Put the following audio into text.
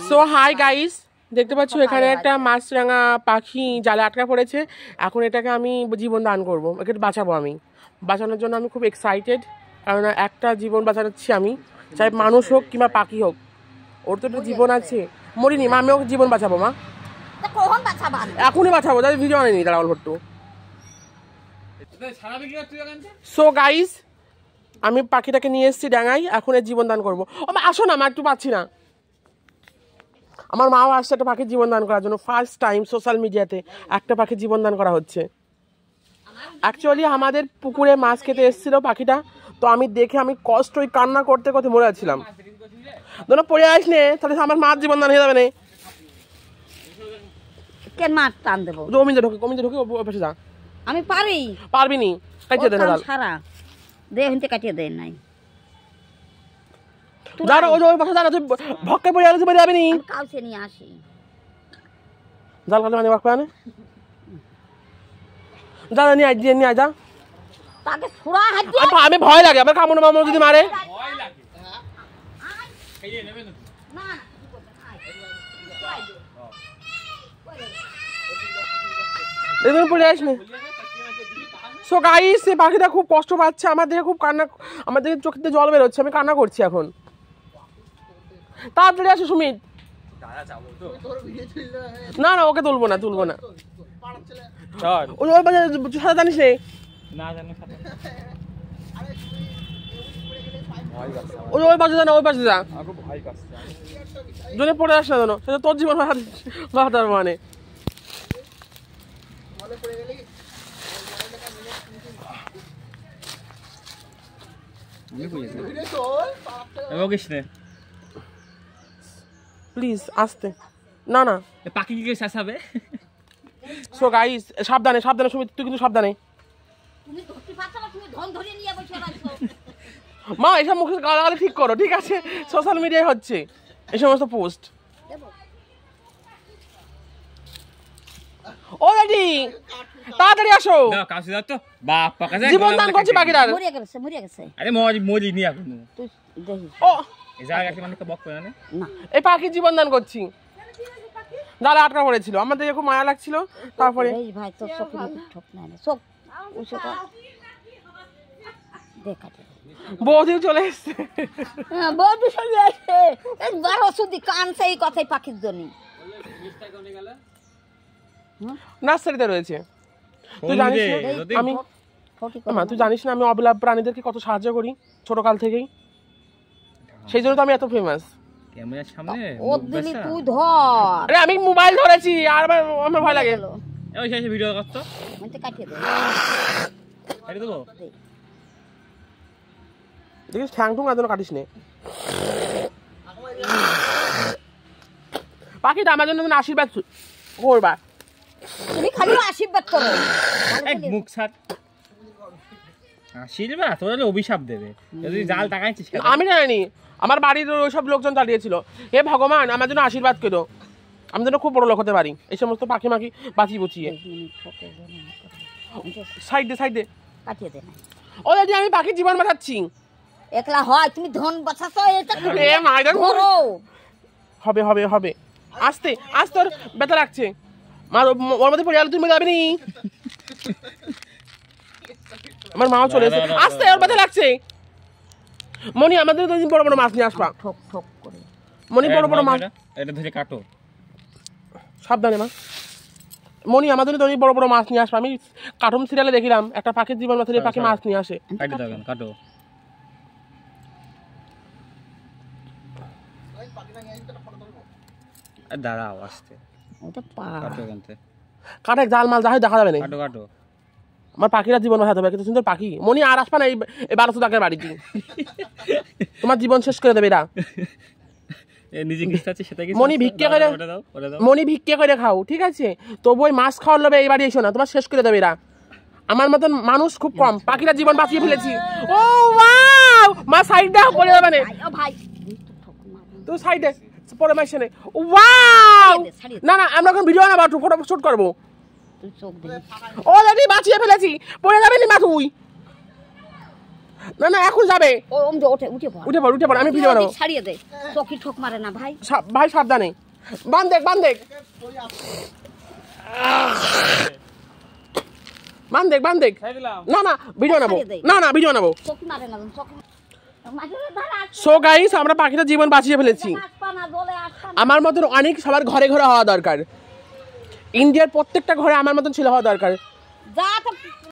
So hi guys, দেখতে পাচ্ছ এখানে একটা মাছরাঙা পাখি জালে আটকা পড়েছে। এখন এটাকে আমি জীবন দান করবো, একে বাঁচাবো। আমি বাঁচানোর জন্য আমি খুব এক্সাইটেড, কারণ একটা জীবন বাঁচাচ্ছি আমি, চাই মানুষ হোক কিংবা পাখি হোক, ওর তো একটা জীবন আছে। মরিনি মা, আমি ওকে জীবন বাঁচাবো মা, এখনই বাঁচাবো। তাই ভিডিও আনেনি দাঁড়া অল্প একটু। সো গাইস, আমি পাখিটাকে নিয়ে এসেছি ডাঙায়, এখন এর জীবন দান করবো। ও মা আসো না মা, একটু পাচ্ছি না। আমার মাও আসছে একটা পাখির জীবন দান করার জন্য। ফার্স্ট টাইম সোশ্যাল মিডিয়াতে একটা পাখির জীবন দান করা হচ্ছে। অ্যাকচুয়ালি আমাদের পুকুরে মাছ খেতে এসেছিল পাখিটা, তো আমি দেখে আমি কষ্টই কান্না করতে করতে মরে যাচ্ছিলাম। ধরো পড়ে আসলে তাহলে আমার মাছ জীবন দান হয়ে যাবে না। কেন মাছ টান দেবো? জমিতে ঢোকে, কমিতে ঢোকে, পাশে যা। আমি পারি। পারবি নি, কাটিয়ে দে না সারা দে, হইতে কাটিয়ে দে নাই। দাঁড়া ওই ওই পাশে দাঁড়া, তুই ভক্কে পড়ে আসতে পারি যাবি নি। কাউকে নিয়ে আসি জাল কাটে মানে বাক পানে দাঁড়া, নিয়ে আয়, দিয়ে নিয়ে আয় যা। তাকে ছোড়া হাত দিয়ে আমি ভয় লাগে, আমার কামড় মামড় যদি মারে। ভয় লাগে, খাইয়ে নেবে না না দেখুন পড়ে আসলে। সো গাইস, সে পাখিটা খুব কষ্ট পাচ্ছে, আমার দেখে খুব কান্না, আমার দেখে চোখে জল বেরোচ্ছে, আমি কান্না করছি এখন। তাড়াতাড়ি আসো সুমিত। না না, ওকে তুলবো না, তুলবো না। ওই ওই পাশে সাঁতার জানিস রে? না জানি ওই ওই পাশে যা না, ওই পাশে যা। যদি পড়ে আস না জানো, সেটা তোর জীবন বাঁচার মানে। প্লিজ আসতে। না না, পাখি কি চেঁচাবে? সো গাইস, সাবধানে সাবধানে সুমিত, তুই কিন্তু সাবধানে। তুমি ধরতে পারছ না, তুমি ধন ধরে নিয়ে বসে আছো। মা এসব মুখে গালাগালি ঠিক করো, ঠিক আছে? সোশ্যাল মিডিয়ায় হচ্ছে এই সমস্ত পোস্ট। ও রেডি, তাড়াতাড়ি আসো। দাও কাছে দাও তো, বাপ পাকাছে জীবন দান করছি পাখিটার। মরে গেছে, মরে গেছে। আরে মরি নি এখন। তুই দেখিস ও এই জায়গা একটা মানে বক করে না। না, এই পাখির জীবন দান করছি। জালে আটকা পড়েছিল, আমার দেখে খুব মায়া লাগছিল। তারপরে এই ভাই তোর চোখে মুখে ঠোক নাই না, চোখ উঁচুটা দেখাতে। বৌদিও চলে এসছে। হ্যাঁ, বৌদি চলে আসছে। এই বারো শুধু কানছে এই কথাই পাখির জন্য। নার্সারিতে রয়েছে। তুই জানিস না আমি, মা তুই জানিস না আমি অবলা প্রাণীদেরকে কত সাহায্য করি ছোটকাল থেকেই, সেই জন্য তো আমি এত ফেমাস। ক্যামেরার সামনে ওর দিলি তুই ধর। আরে আমি মোবাইল ধরেছি, আর আমার ভয় লাগে। ওই শেষে ভিডিও করতো, মতে কাটিয়ে দে, কাটিয়ে দেবো। দেখিস ঠ্যাং ঠুং এত কাটিস নে। পাখিটা আমার জন্য তুমি আশীর্বাদ করবা। তুমি খালি আশীর্বাদ করো। এক মুখ ছাড়, আশীর্বাদ তোরা অভিশাপ দেবে যদি জাল টাকাইছিস। আমি জানি, আমার বাড়ির ওইসব লোকজন চালিয়েছিল। হে ভগবান, আমার জন্য আশীর্বাদ করো, আমি যেন খুব বড় লোক হতে পারি, এই সমস্ত পাখি মাখি বাঁচিয়ে বুচিয়ে। সাইডে সাইডে কাটিয়ে দে। ও দিদি, আমি পাখির জীবন বাঁচাচ্ছি। একলা হয়, তুমি ধন বাঁচাছো, এটা ধরো। হবে হবে হবে, আস্তে আস্তে, ওর ব্যথা লাগছে। মার ওর মধ্যে পড়ে গেল, তুমি যাবে নি। আমার মাও চলে এসে, আস্তে, ওর ব্যথা লাগছে। মনি আমাদের তো বড় বড় মাছ নিয়ে আসবা। ঠক ঠক করে মনি বড় বড় মাছ এটা ধরে কাটো, সাবধানে মা। মনি আমাদের তো বড় বড় মাছ নিয়ে আসবা। আমি কার্টুন সিরিয়ালে দেখিলাম একটা পাখির জীবন বাঁচালে পাখি মাছ নিয়ে আসে। কাটি দাও, কাটো। দাঁড়াও আস্তে, ওটা পা কাটো কানতে, কাটে জাল মাল যা হয় দেখা যাবে না। কাটো কাটো। আমার পাখিরা জীবন বাঁচাতে হবে, কত সুন্দর পাখি। মনি আর আসবা না এই 1200 টাকার বাড়িতে, তোমার জীবন শেষ করে দেবে এরা। নিজে কিস্তাচ্ছে সেটা কি মনি ভিক্ষে করে, মনি ভিক্ষে করে খাও, ঠিক আছে? তবু ওই মাছ খাওয়ার লোভে এই বাড়ি এসো না, তোমার শেষ করে দেবে এরা। আমার মতন মানুষ খুব কম, পাখিরা জীবন বাঁচিয়ে ফেলেছি। ও ওয়াও, মা সাইডে পড়ে যাবে না ভাই, তুই সাইডে পরে মাইছে না। ওয়াও, না না, আমরা এখন ভিডিও বানাবো, ফটো শুট করবো। তুই চোখ দে। অলরেডি বাঁচিয়ে ফেলেছি, পড়ে যাবে না মা তুই। না না এখন যাবে, ও ওমদে ওঠে উঠে পড় উঠে পড়, আমি ভিডিও বানাবো। ছাড়িয়ে দে, চকি ঠোক মারে না ভাই। ভাই সাবধানে, বান দেখ বান দেখ বান দেখ বান দেখ। না না ভিডিও বানাবো, না না ভিডিও বানাবো। চকি মারে না, চকি মারে ধরা। সো গাইস আমরা পাখিটার জীবন বাঁচিয়ে ফেলেছি। আসপা না দলে আসপা না। আমার মতন অনেক সবার ঘরে ঘরে হওয়া দরকার, ইন্ডিয়ার প্রত্যেকটা ঘরে আমার মতন ছেলে হওয়া দরকার। যা তো